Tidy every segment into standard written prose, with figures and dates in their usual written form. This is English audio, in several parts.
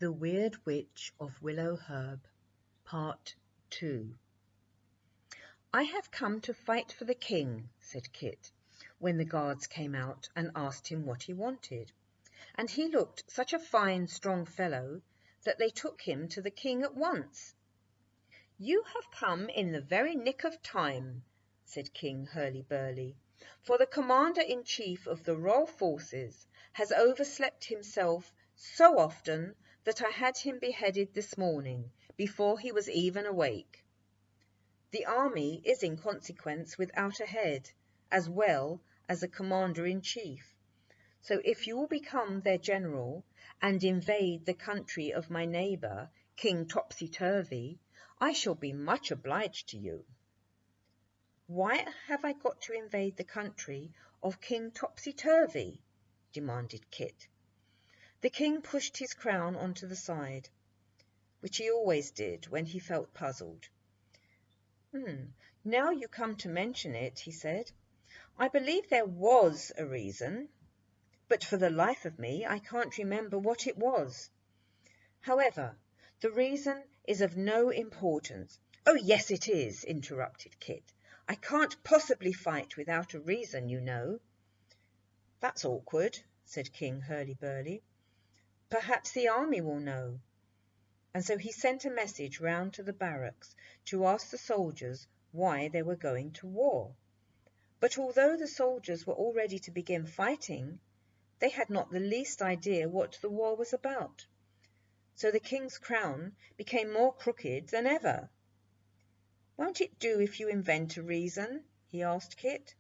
The Weird Witch of Willow-Herb, Part 2. "I have come to fight for the king," said Kit, when the guards came out and asked him what he wanted. And he looked such a fine, strong fellow that they took him to the king at once. "You have come in the very nick of time," said King Hurly-Burly, "for the commander-in-chief of the royal forces has overslept himself so often that I had him beheaded this morning, before he was even awake. The army is in consequence without a head, as well as a commander-in-chief. So if you will become their general, and invade the country of my neighbour, King Topsy-Turvy, I shall be much obliged to you." "Why have I got to invade the country of King Topsy-Turvy?" demanded Kit. The king pushed his crown onto the side, which he always did when he felt puzzled. "Now you come to mention it," he said, "I believe there was a reason, but for the life of me I can't remember what it was. However, the reason is of no importance." "Oh, yes, it is," interrupted Kit. "I can't possibly fight without a reason, you know." "That's awkward," said King Hurly-Burly. "Perhaps the army will know." And so he sent a message round to the barracks to ask the soldiers why they were going to war. But although the soldiers were all ready to begin fighting, they had not the least idea what the war was about. So the king's crown became more crooked than ever. "Won't it do if you invent a reason?" he asked Kit,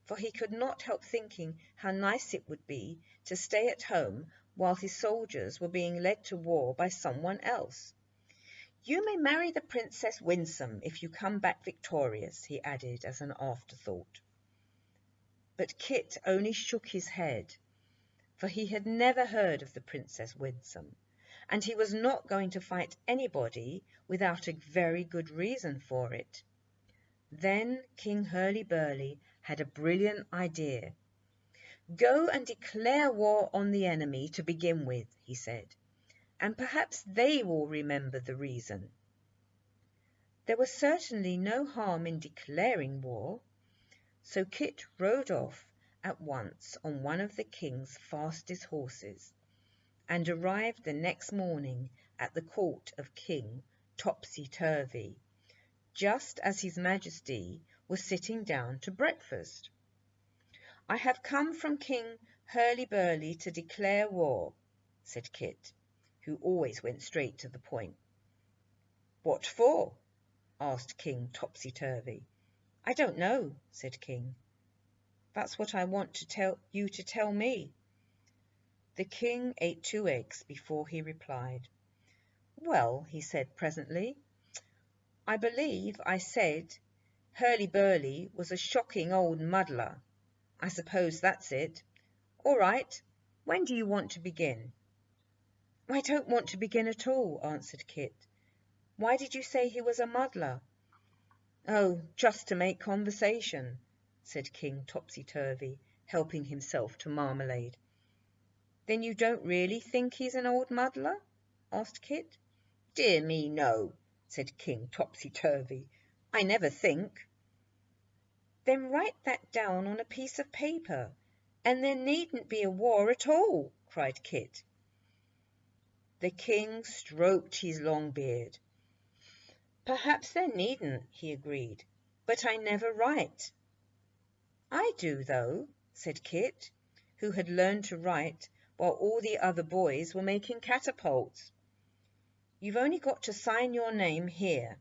for he could not help thinking how nice it would be to stay at home while his soldiers were being led to war by someone else. "You may marry the Princess Winsome if you come back victorious," he added as an afterthought. But Kit only shook his head, for he had never heard of the Princess Winsome, and he was not going to fight anybody without a very good reason for it. Then King Hurly-Burly had a brilliant idea. "Go and declare war on the enemy to begin with," he said, "and perhaps they will remember the reason." There was certainly no harm in declaring war, so Kit rode off at once on one of the king's fastest horses, and arrived the next morning at the court of King Topsy-Turvy, just as his Majesty was sitting down to breakfast. "I have come from King Hurly-Burly to declare war," said Kit, who always went straight to the point. "What for?" asked King Topsy-Turvy. "I don't know," said King. "That's what I want you to tell me." The king ate 2 eggs before he replied. "Well," he said presently, "I believe I said Hurly-Burly was a shocking old muddler. I suppose that's it. All right. When do you want to begin?" "I don't want to begin at all," answered Kit. "Why did you say he was a muddler?" "Oh, just to make conversation," said King Topsy-Turvy, helping himself to marmalade. "Then you don't really think he's an old muddler?" asked Kit. "Dear me, no," said King Topsy-Turvy. "I never think." "Then write that down on a piece of paper, and there needn't be a war at all," cried Kit. The king stroked his long beard. "Perhaps there needn't," he agreed, "but I never write." "I do, though," said Kit, who had learned to write while all the other boys were making catapults. "You've only got to sign your name here."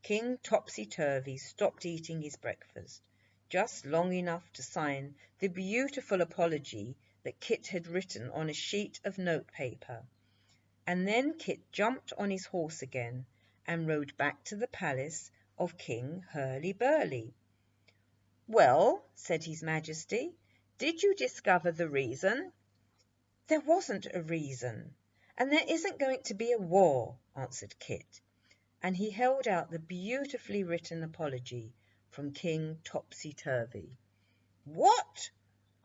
King Topsy-Turvy stopped eating his breakfast, just long enough to sign the beautiful apology that Kit had written on a sheet of notepaper, and then Kit jumped on his horse again and rode back to the palace of King Hurly-Burly. "Well," said his Majesty, "did you discover the reason?" "There wasn't a reason, and there isn't going to be a war," answered Kit, and he held out the beautifully written apology from King Topsy-Turvy. "What?"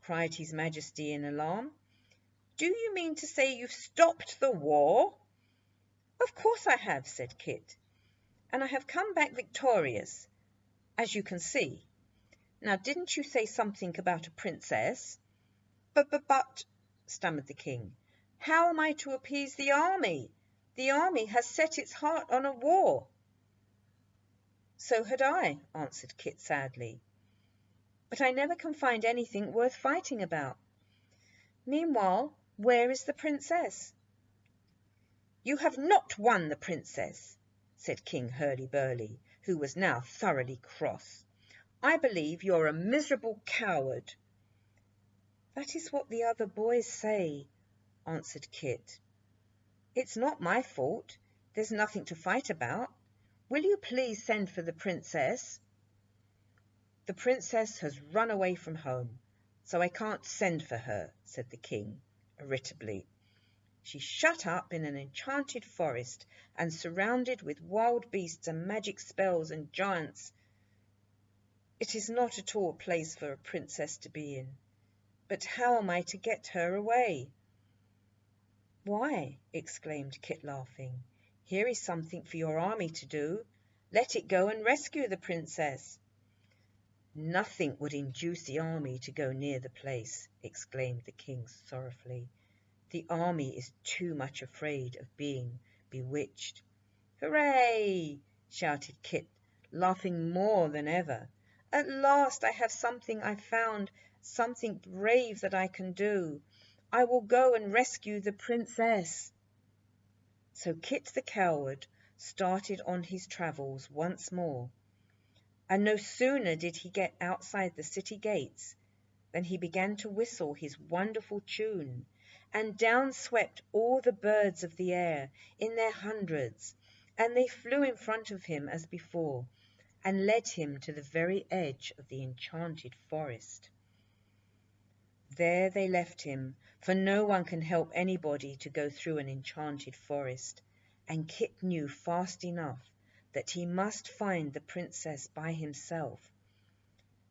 cried his Majesty in alarm. Do you mean to say you've stopped the war? Of course I have, said Kit, and I have come back victorious, as you can see. Now, didn't you say something about a princess? But, stammered the king, how am I to appease the army? The army has set its heart on a war. So had I, answered Kit sadly, but I never can find anything worth fighting about. Meanwhile, where is the princess? You have not won the princess, said King Hurly-Burly, who was now thoroughly cross. I believe you're a miserable coward. That is what the other boys say, answered Kit. It's not my fault. There's nothing to fight about. Will you please send for the princess? The princess has run away from home, so I can't send for her, said the king, irritably. She's shut up in an enchanted forest and surrounded with wild beasts and magic spells and giants. It is not at all a place for a princess to be in. But how am I to get her away? Why, exclaimed Kit, laughing, here is something for your army to do. Let it go and rescue the princess. Nothing would induce the army to go near the place, exclaimed the king sorrowfully. The army is too much afraid of being bewitched. Hooray! Shouted Kit, laughing more than ever. At last I have something I found, something brave that I can do. I will go and rescue the princess. So Kit the coward started on his travels once more, and no sooner did he get outside the city gates than he began to whistle his wonderful tune, and down swept all the birds of the air in their hundreds, and they flew in front of him as before, and led him to the very edge of the enchanted forest. There they left him, for no one can help anybody to go through an enchanted forest, and Kit knew fast enough that he must find the princess by himself.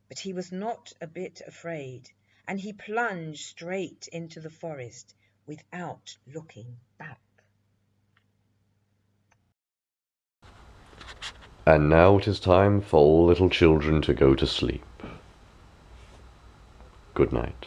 But he was not a bit afraid, and he plunged straight into the forest without looking back. And now it is time for all little children to go to sleep. Good night.